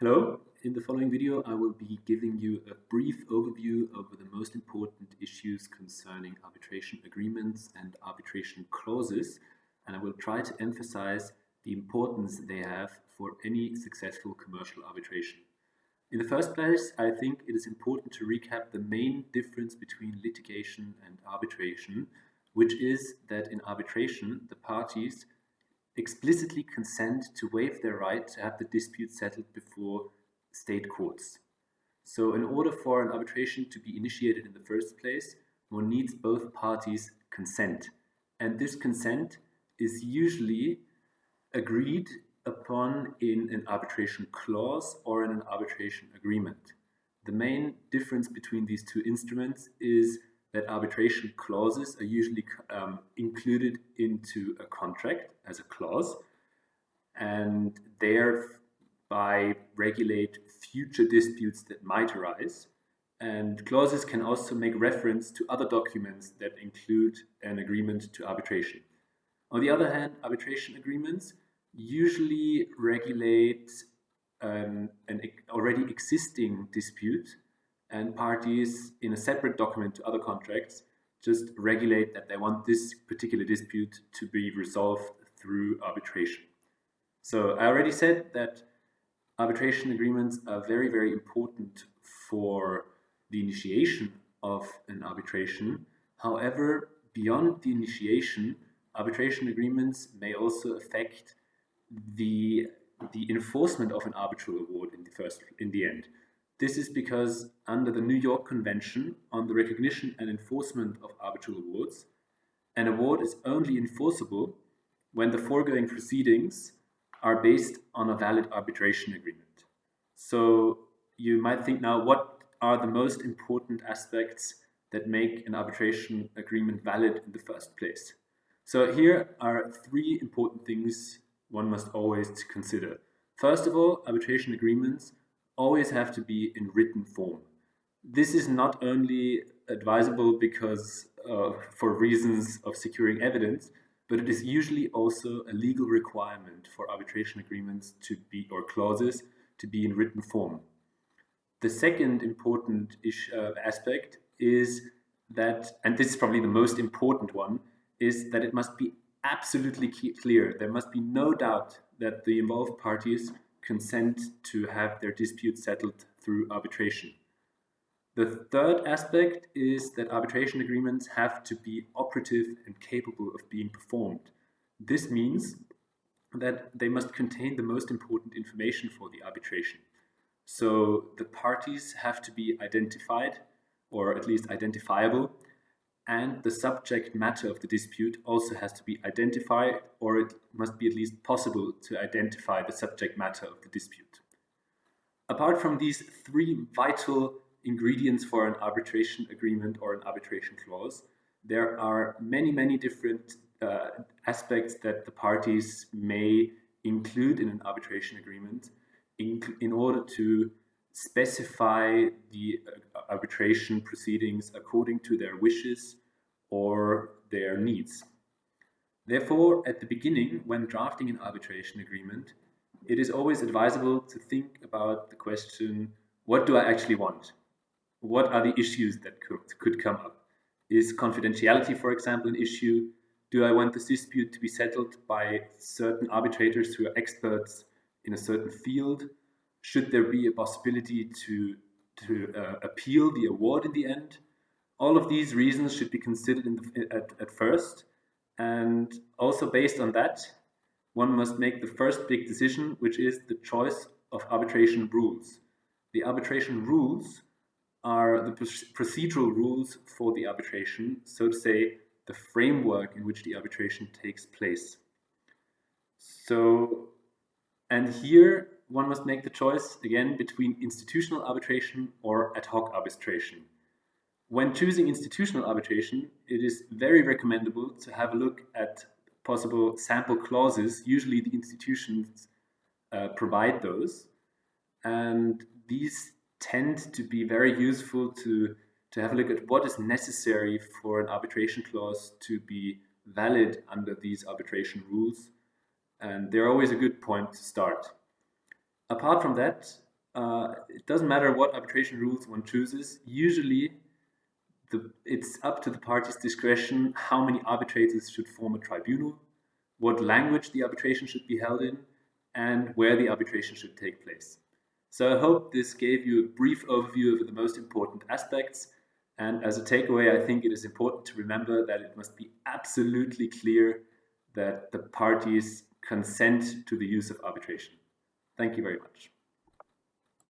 Hello, in the following video I will be giving you a brief overview of the most important issues concerning arbitration agreements and arbitration clauses, and I will try to emphasize the importance they have for any successful commercial arbitration. In the first place, I think it is important to recap the main difference between litigation and arbitration, which is that in arbitration the parties explicitly consent to waive their right to have the dispute settled before state courts. So in order for an arbitration to be initiated in the first place, one needs both parties' consent. And this consent is usually agreed upon in an arbitration clause or in an arbitration agreement. The main difference between these two instruments is that arbitration clauses are usually included into a contract as a clause, and thereby regulate future disputes that might arise. And clauses can also make reference to other documents that include an agreement to arbitration. On the other hand, arbitration agreements usually regulate an already existing dispute, and parties in a separate document to other contracts just regulate that they want this particular dispute to be resolved through arbitration. So I already said that arbitration agreements are very, very important for the initiation of an arbitration. However, beyond the initiation, arbitration agreements may also affect the enforcement of an arbitral award in the end. This is because under the New York Convention on the Recognition and Enforcement of Arbitral Awards, an award is only enforceable when the foregoing proceedings are based on a valid arbitration agreement. So you might think now, what are the most important aspects that make an arbitration agreement valid in the first place? So here are three important things one must always consider. First of all, arbitration agreements always have to be in written form. This is not only advisable because for reasons of securing evidence, but it is usually also a legal requirement for arbitration agreements to be, or clauses, to be in written form. The second important aspect is that, and this is probably the most important one, is that it must be absolutely clear. There must be no doubt that the involved parties consent to have their dispute settled through arbitration. The third aspect is that arbitration agreements have to be operative and capable of being performed. This means that they must contain the most important information for the arbitration. So the parties have to be identified, or at least identifiable, and the subject matter of the dispute also has to be identified, or it must be at least possible to identify the subject matter of the dispute. Apart from these three vital ingredients for an arbitration agreement or an arbitration clause, there are many, many different aspects that the parties may include in an arbitration agreement in order to specify the arbitration proceedings according to their wishes or their needs. Therefore, at the beginning, when drafting an arbitration agreement, it is always advisable to think about the question, what do I actually want? What are the issues that could come up? Is confidentiality, for example, an issue? Do I want this dispute to be settled by certain arbitrators who are experts in a certain field? Should there be a possibility to appeal the award in the end? All of these reasons should be considered at first, and also based on that, one must make the first big decision, which is the choice of arbitration rules. The arbitration rules are the procedural rules for the arbitration, so to say, the framework in which the arbitration takes place. So, and here one must make the choice, again, between institutional arbitration or ad hoc arbitration. When choosing institutional arbitration, it is very recommendable to have a look at possible sample clauses. Usually the institutions provide those, and these tend to be very useful to have a look at what is necessary for an arbitration clause to be valid under these arbitration rules, and they're always a good point to start. Apart from that, it doesn't matter what arbitration rules one chooses. Usually, it's up to the party's discretion how many arbitrators should form a tribunal, what language the arbitration should be held in, and where the arbitration should take place. So I hope this gave you a brief overview of the most important aspects. And as a takeaway, I think it is important to remember that it must be absolutely clear that the parties consent to the use of arbitration. Thank you very much.